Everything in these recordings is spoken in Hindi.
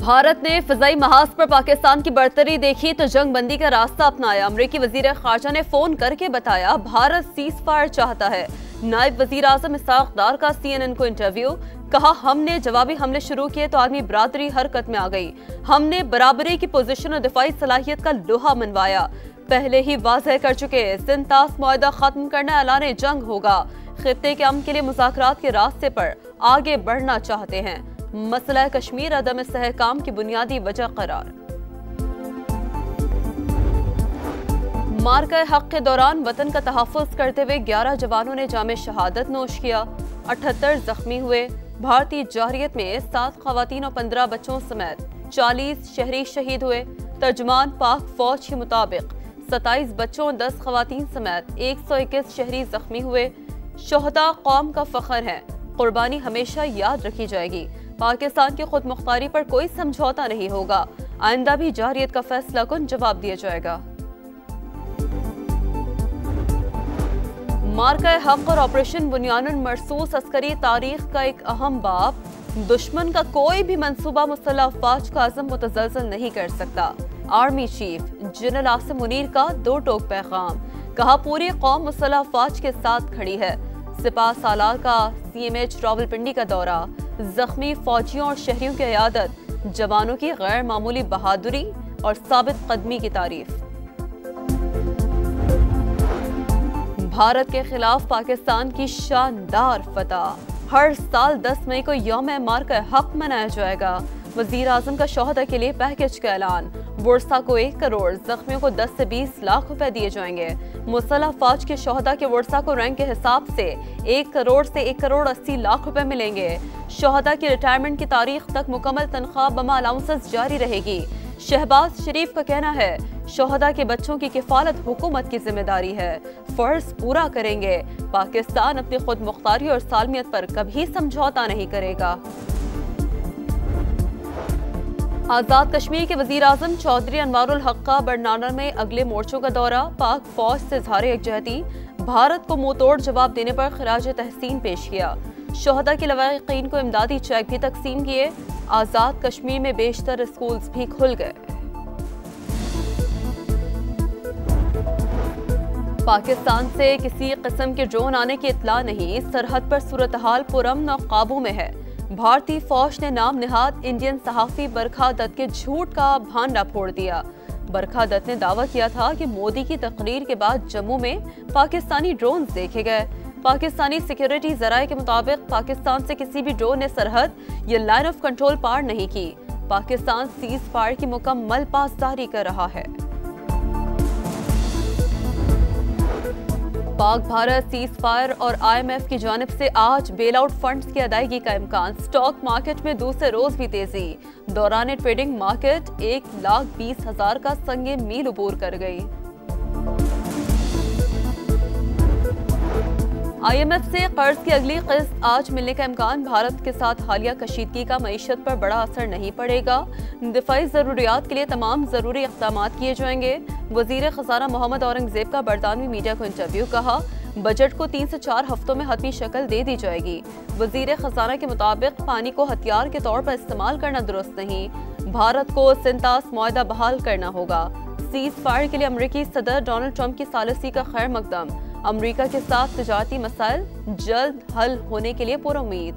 भारत ने फिजाई महाज पर पाकिस्तान की बढ़तरी देखी तो जंग बंदी का रास्ता अपनाया। अमरीकी वजीर खारजा ने फोन करके बताया भारत सीज फायर चाहता है। नायब वजीर आजम इसाक डार का CNN को इंटरव्यू, कहा हमने जवाबी हमले शुरू किए तो आर्मी बरादरी हरकत में आ गई। हमने बराबरी की पोजीशन और दिफाई सलाहियत का लोहा मनवाया। पहले ही वाज़ेह कर चुके, सिंतास मुआहदा खत्म करना ऐलान जंग होगा। खित्ते के अमन के लिए मुज़ाकरात के रास्ते पर आगे बढ़ना चाहते हैं। मसला कश्मीर अदम इस्तेहकाम की बुनियादी वजह करार। मार्का हक के दौरान वतन का तहफ़्फ़ुज़ करते हुए 11 जवानों ने जामे शहादत नोश किया। 78 जख्मी हुए। भारतीय जारियत में 7 ख़वातीन और 15 बच्चों समेत 40 शहरी शहीद हुए। तर्जुमान पाक फौज के मुताबिक 27 बच्चों 10 ख़वातीन समेत 121 शहरी जख्मी हुए। शोहदा कौम का फ़ख्र है, कुर्बानी हमेशा याद रखी जाएगी। पाकिस्तान की खुद मुख्तारी पर कोई समझौता नहीं होगा। आइंदा भी जारियत का फैसला कुन जवाब दिया जाएगा। मार्का हक और ऑपरेशन बुनियानुन मरसूस अस्करी तारीख का एक अहम बाब, दुश्मन का कोई भी मंसूबा मुसल्लह अफवाज का अज़म मुतज़लज़ल नहीं कर सकता। Army chief general Asim Munir का दो टोक पैगाम, कहा पूरी कौम मुसल्लह अफवाज के साथ खड़ी है। सिपाह सालार का CMH रावलपिंडी का दौरा, जख्मी फौजियों और शहरियों की इयादत, जवानों की गैर मामूली बहादुरी और साबित कदमी की तारीफ। भारत के खिलाफ पाकिस्तान की शानदार फतह। हर साल 10 मई को यौम मार्का हक मनाया जाएगा। वजीर आजम का शोहदा के लिए पैकेज का ऐलान। वर्सा को 1 करोड़, जख्मियों को 10 से 20 लाख रुपए दिए जाएंगे। मुसल्लह फौज के शोहदा के वर्सा को रैंक के हिसाब से 1 करोड़ से 1 करोड़ 80 लाख रुपए मिलेंगे। शोहदा की रिटायरमेंट की तारीख तक मुकम्मल तनख्वाह बमा अलाउंसेस जारी रहेगी। शहबाज शरीफ का कहना है शोहदा के बच्चों की किफालत हुकूमत की जिम्मेदारी है, फर्ज पूरा करेंगे। पाकिस्तान अपनी खुद मुख्तारी और सालमियत पर कभी समझौता नहीं करेगा। आज़ाद कश्मीर के वजीर आजम चौधरी अनवारुल हक का बरनाला में अगले मोर्चों का दौरा। पाक फौज से इज़हार यकजहती, भारत को मुंह तोड़ जवाब देने पर खिराज तहसीन पेश किया। शोहदा के लवाहिकीन को इमदादी चेक भी तकसीम किए। आज़ाद कश्मीर में बेशतर स्कूल भी खुल गए। पाकिस्तान से किसी किस्म के ड्रोन आने की इत्तला नहीं। सरहद पर सूरत हाल पुरअमन और काबू में है। भारतीय फौज ने नाम निहाद इंडियन सहाफ़ी बरखा दत्त के झूठ का भांडा फोड़ दिया। बरखा दत्त ने दावा किया था कि मोदी की तकरीर के बाद जम्मू में पाकिस्तानी ड्रोन देखे गए। पाकिस्तानी सिक्योरिटी जराये के मुताबिक पाकिस्तान से किसी भी ड्रोन ने सरहद या लाइन ऑफ कंट्रोल पार नहीं की। पाकिस्तान सीज फायर की मुकम्मल पासदारी कर रहा है। पाक भारत सीज फायर और IMF की जानिब से आज बेल आउट फंड्स की अदायगी का इम्कान। स्टॉक मार्केट में दूसरे रोज भी तेजी। दौरान ट्रेडिंग मार्केट 1,20,000 का संगे मील उबूर कर गई। IMF से कर्ज की अगली किस्त आज मिलने का इम्कान। भारत के साथ हालिया कशीदगी का मईशत पर बड़ा असर नहीं पड़ेगा। दिफाई जरूरियात के लिए तमाम जरूरी इक़दाम किए जाएंगे। वजीर खजाना मोहम्मद औरंगजेब का बरतानवी मीडिया को इंटरव्यू, कहा बजट को 3 से 4 हफ्तों में हतमी शक्ल दे दी जाएगी। वजीर खजाना के मुताबिक पानी को हथियार के तौर पर इस्तेमाल करना दुरुस्त नहीं। भारत को सिंतास मुआहदा बहाल करना होगा। सीज फायर के लिए अमरीकी सदर डोनाल्ड ट्रंप की सालिसी का खैर मकदम। अमरीका के साथ तिजारती मसाइल जल्द हल होने के लिए पुरुम्मीद।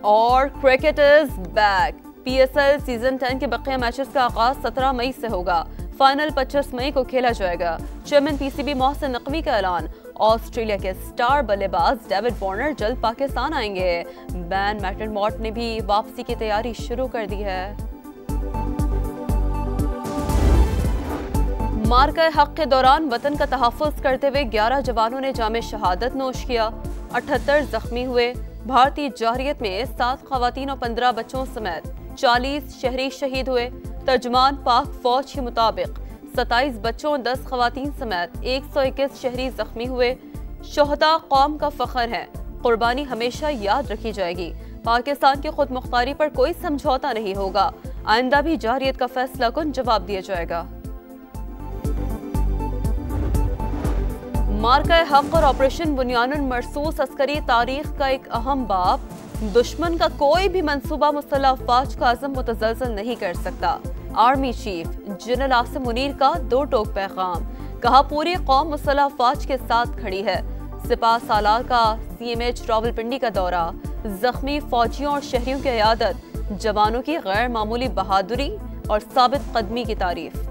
और cricket is back. PSL season 10 के बकिया मैचेस का आगाज 17 मई से होगा। फाइनल 25 मई को खेला जाएगा। चेयरमैन PCB मोहसिन नकवी का ऐलान। ऑस्ट्रेलिया के स्टार बल्लेबाज डेविड वार्नर जल्द पाकिस्तान आएंगे। बैन मैकडेरमॉट ने भी वापसी की तैयारी शुरू कर दी है। मार्का हक के दौरान वतन का तहफ़्फ़ुज़ करते हुए 11 जवानों ने जामे शहादत नोश किया। 78 जख्मी हुए। भारतीय जारियत में 7 ख़वातीन और 15 बच्चों समेत 40 शहरी शहीद हुए। तर्जुमान पाक फौज के मुताबिक 27 बच्चों 10 ख़वातीन समेत 121 शहरी जख्मी हुए। शोहदा कौम का फ़ख्र है, कुर्बानी हमेशा याद रखी जाएगी। पाकिस्तान की खुद मुख्तारी पर कोई समझौता नहीं होगा। आइंदा भी जारियत का फैसला कुन जवाब दिया जाएगा। मार्का हक और ऑपरेशन बुनियानुल मरसूस अस्करी तारीख का एक अहम बाब, दुश्मन का कोई भी मंसूबा मुसल्लह अफवाज का आज़म मुतज़लज़ल नहीं कर सकता। Army chief general Asim Munir का दो टोक पैगाम, कहा पूरी कौम मुसल्लह अफवाज के साथ खड़ी है। सिपाह सालार का CMH रावलपिंडी का दौरा, जख्मी फौजियों और शहरियों की इयादत, जवानों की गैर मामूली बहादुरी और साबित कदमी की तारीफ।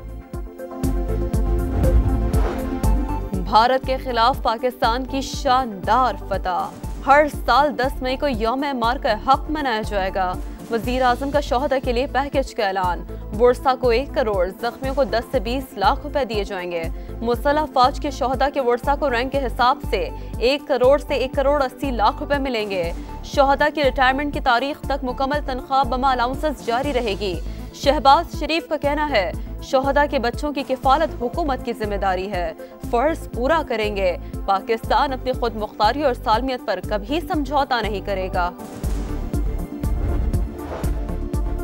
भारत के खिलाफ पाकिस्तान की शानदार फतह। हर साल 10 मई को यौम मार्का हक मनाया जाएगा। वजीर आजम का शोहदा के लिए पैकेज का ऐलान। वर्सा को 1 करोड़, जख्मियों को 10 से 20 लाख रुपए दिए जाएंगे। मुसल्लह फौज के शोहदा के वर्सा को रैंक के हिसाब से 1 करोड़ से 1 करोड़ 80 लाख रुपए मिलेंगे। शोहदा की रिटायरमेंट की तारीख तक मुकम्मल तनख्वाह बमा अलाउंसेस जारी रहेगी। शहबाज शरीफ का कहना है, शोहदा के बच्चों की किफालत हुकूमत की जिम्मेदारी है, फर्ज पूरा करेंगे। पाकिस्तान अपनी खुद मुख्तारी और सालमियत पर कभी समझौता नहीं करेगा।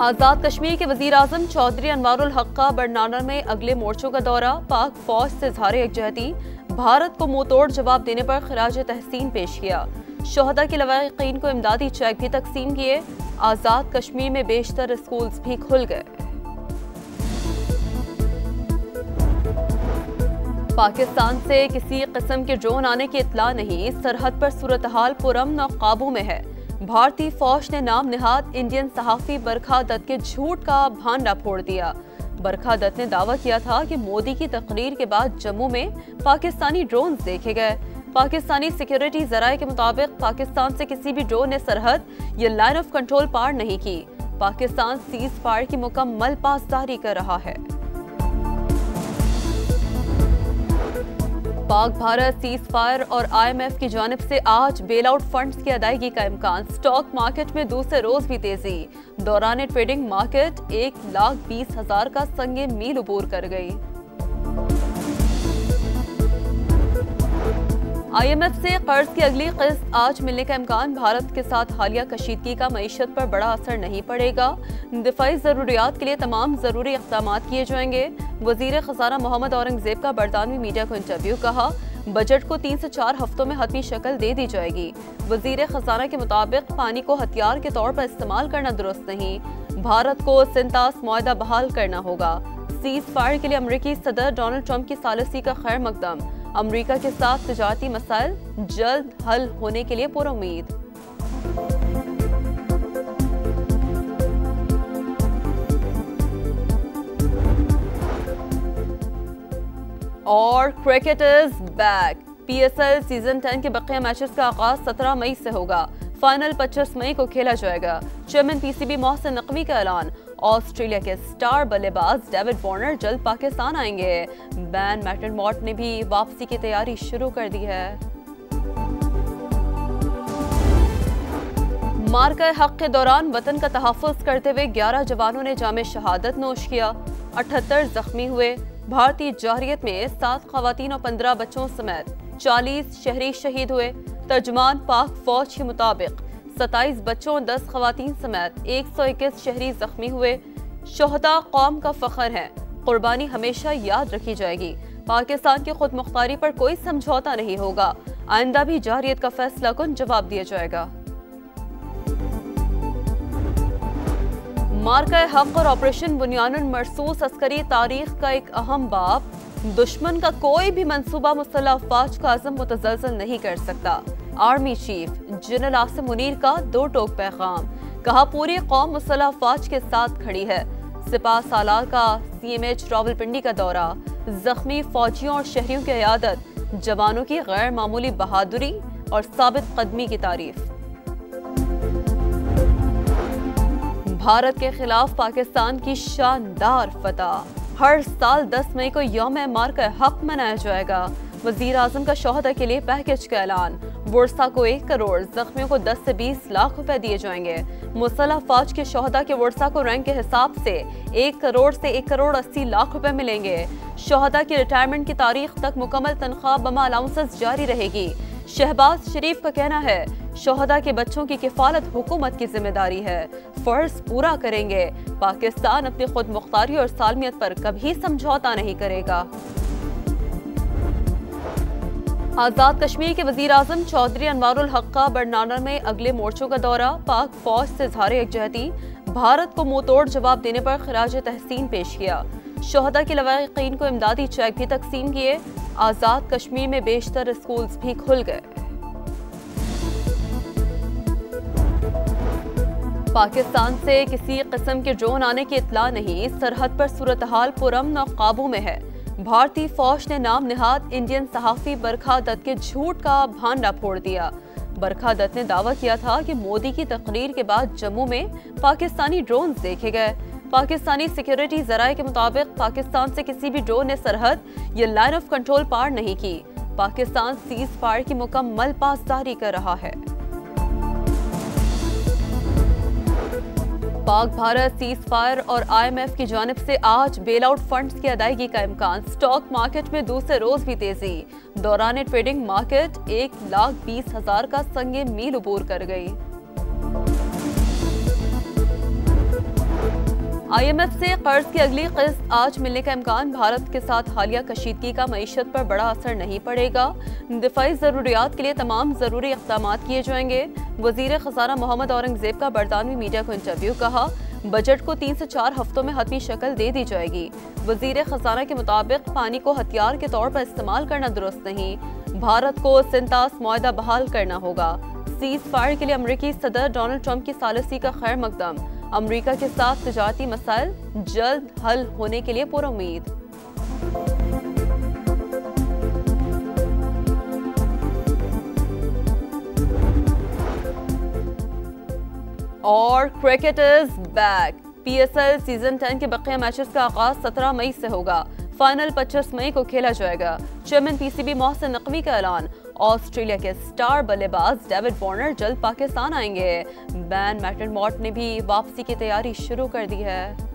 आज़ाद कश्मीर के वजीर आजम चौधरी अनवारुल हक का बरनाला में अगले मोर्चों का दौरा। पाक फौज से इज़हार यकजहती, भारत को मुंह तोड़ जवाब देने पर खिराज तहसीन पेश किया। शोहदा के लवाहिकीन को इमदादी चेक भी तकसीम किए। आज़ाद कश्मीर में बेशतर स्कूल्स भी खुल गए। पाकिस्तान से किसी किस्म के ड्रोन आने की इत्तला नहीं। सरहद पर सूरत हाल पुरअमन और काबू में है। भारतीय फौज ने नाम निहाद इंडियन सहाफी बरखा दत्त के झूठ का भांडा फोड़ दिया। बरखा दत्त ने दावा किया था कि मोदी की तकरीर के बाद जम्मू में पाकिस्तानी ड्रोन देखे गए। पाकिस्तानी सिक्योरिटी जराये के मुताबिक पाकिस्तान से किसी भी ड्रोन ने सरहद या लाइन ऑफ कंट्रोल पार नहीं की। पाकिस्तान सीज फायर की मुकम्मल पासदारी कर रहा है। पाक भारत सीज फायर और IMF की जानिब से आज बेल आउट फंड्स की अदायगी का इम्कान। स्टॉक मार्केट में दूसरे रोज भी तेजी। दौरान ट्रेडिंग मार्केट 1,20,000 का संगे मील उबूर कर गई। IMF से कर्ज की अगली किस्त आज मिलने का इम्कान। भारत के साथ हालिया कशीदगी का मईशत पर बड़ा असर नहीं पड़ेगा। दिफाई जरूरियात के लिए तमाम जरूरी इक़दाम किए जाएंगे। वजीर खजाना मोहम्मद औरंगजेब का बरतानवी मीडिया को इंटरव्यू, कहा बजट को 3 से 4 हफ्तों में हतमी शक्ल दे दी जाएगी। वजीर खजाना के मुताबिक पानी को हथियार के तौर पर इस्तेमाल करना दुरुस्त नहीं। भारत को सिंतास मुआहदा बहाल करना होगा। सीज फायर के लिए अमरीकी सदर डोनाल्ड ट्रंप की सालिसी का खैर मकदम। अमरीका के साथ तिजारती मसाइल जल्द हल होने के लिए पुरुम्मीद। और cricket is back. PSL season 10 के बकिया मैचेस का आगाज 17 मई से होगा। फाइनल 25 मई को खेला जाएगा। चेयरमैन PCB मोहसिन नकवी का ऐलान। ऑस्ट्रेलिया के स्टार बल्लेबाज डेविड वार्नर जल्द पाकिस्तान आएंगे। बैन मैकडेरमॉट ने भी वापसी की तैयारी शुरू कर दी है। मार्का हक के दौरान वतन का तहफ़्फ़ुज़ करते हुए 11 जवानों ने जामे शहादत नोश किया। 78 जख्मी हुए। भारतीय जारियत में 7 खवातीन और 15 बच्चों समेत 40 शहरी शहीद हुए। तर्जुमान पाक फौज के मुताबिक 27 बच्चों और 10 खवातीन समेत 121 शहरी जख्मी हुए। शोहदा कौम का फख्र है, कुर्बानी हमेशा याद रखी जाएगी। पाकिस्तान की खुद मुख्तारी पर कोई समझौता नहीं होगा। आइंदा भी जारियत का फैसला कुन जवाब दिया जाएगा। मार्का हक और ऑपरेशन बुनियानुल मरसूस अस्करी तारीख का एक अहम बाब, दुश्मन का कोई भी मंसूबा मुसल्लह अफवाज का आज़म मुतज़लज़ल नहीं कर सकता। Army chief general Asim Munir का दो टोक पैगाम, कहा पूरी कौम मुसल्लह अफवाज के साथ खड़ी है। सिपाह सालार का CMH रावलपिंडी का दौरा, जख्मी फौजियों और शहरियों की इयादत, जवानों की गैर मामूली बहादुरी और साबित कदमी की तारीफ। भारत के खिलाफ पाकिस्तान की शानदार फतह। हर साल 10 मई को यौम मार्का हक मनाया जाएगा। वजीर आजम का शोहदा के लिए पैकेज का ऐलान। वर्सा को 1 करोड़, जख्मियों को 10 से 20 लाख रुपए दिए जाएंगे। मुसल्लह फौज के शोहदा के वर्सा को रैंक के हिसाब से 1 करोड़ से 1 करोड़ 80 लाख रुपए मिलेंगे। शोहदा की रिटायरमेंट की तारीख तक मुकम्मल तनख्वाह बमा अलाउंसेस जारी रहेगी। शहबाज शरीफ का कहना है, शोहदा के बच्चों की किफालत हुकूमत की जिम्मेदारी है, फर्ज पूरा करेंगे। पाकिस्तान अपनी खुद मुख्तारी और सालमियत पर कभी समझौता नहीं करेगा। आजाद कश्मीर के वजीर आजम चौधरी अनवारुल हक का बरनाला में अगले मोर्चों का दौरा, पाक फौज से इज़हार यकजहती, भारत को मुंह तोड़ जवाब देने पर खराज तहसीन पेश किया। शोहदा के लवाहिकीन को इमदादी चेक भी तकसीम किए। आजाद कश्मीर में बेशतर स्कूल्स भी खुल गए। पाकिस्तान से किसी किस्म के ड्रोन आने की इत्ला नहीं, सरहद पर सूरत हाल पुरअमन और काबू में है। भारतीय फौज ने नाम निहाद इंडियन सहाफी बरखा दत्त के झूठ का भांडा फोड़ दिया। बरखा दत्त ने दावा किया था कि मोदी की तकरीर के बाद जम्मू में पाकिस्तानी ड्रोन देखे गए। पाकिस्तानी सिक्योरिटी जराये के मुताबिक पाकिस्तान से किसी भी ड्रोन ने सरहद या लाइन ऑफ कंट्रोल पार नहीं की। पाकिस्तान सीज फायर की मुकम्मल पासदारी कर रहा है। पाक भारत सीज फायर और IMF की जानिब से आज बेल आउट फंड्स की अदायगी का इम्कान। स्टॉक मार्केट में दूसरे रोज भी तेजी। दौरान ट्रेडिंग मार्केट 1,20,000 का संगे मील उबूर कर गई। IMF से कर्ज की अगली किस्त आज मिलने का इम्कान। भारत के साथ हालिया कशीदगी का मईशत पर बड़ा असर नहीं पड़ेगा। दिफाई जरूरियात के लिए तमाम जरूरी इक़दाम किए जाएंगे। वजीर खजाना मोहम्मद औरंगजेब का बरतानवी मीडिया को इंटरव्यू, कहा बजट को 3 से 4 हफ्तों में हतमी शक्ल दे दी जाएगी। वजीर खजाना के मुताबिक पानी को हथियार के तौर पर इस्तेमाल करना दुरुस्त नहीं। भारत को सिंतास मुआहदा बहाल करना होगा। सीज फायर के लिए अमरीकी सदर डोनाल्ड ट्रंप की सालिसी का खैर मकदम। अमरीका के साथ तिजारती मसाइल जल्द हल होने के लिए पुरुम्मीद। और cricket is back. PSL season 10 के बकिया मैचेस का आगाज 17 मई से होगा। फाइनल 25 मई को खेला जाएगा। चेयरमैन PCB मोहसिन नकवी का ऐलान। ऑस्ट्रेलिया के स्टार बल्लेबाज डेविड वार्नर जल्द पाकिस्तान आएंगे। बैन मैकडेरमॉट ने भी वापसी की तैयारी शुरू कर दी है।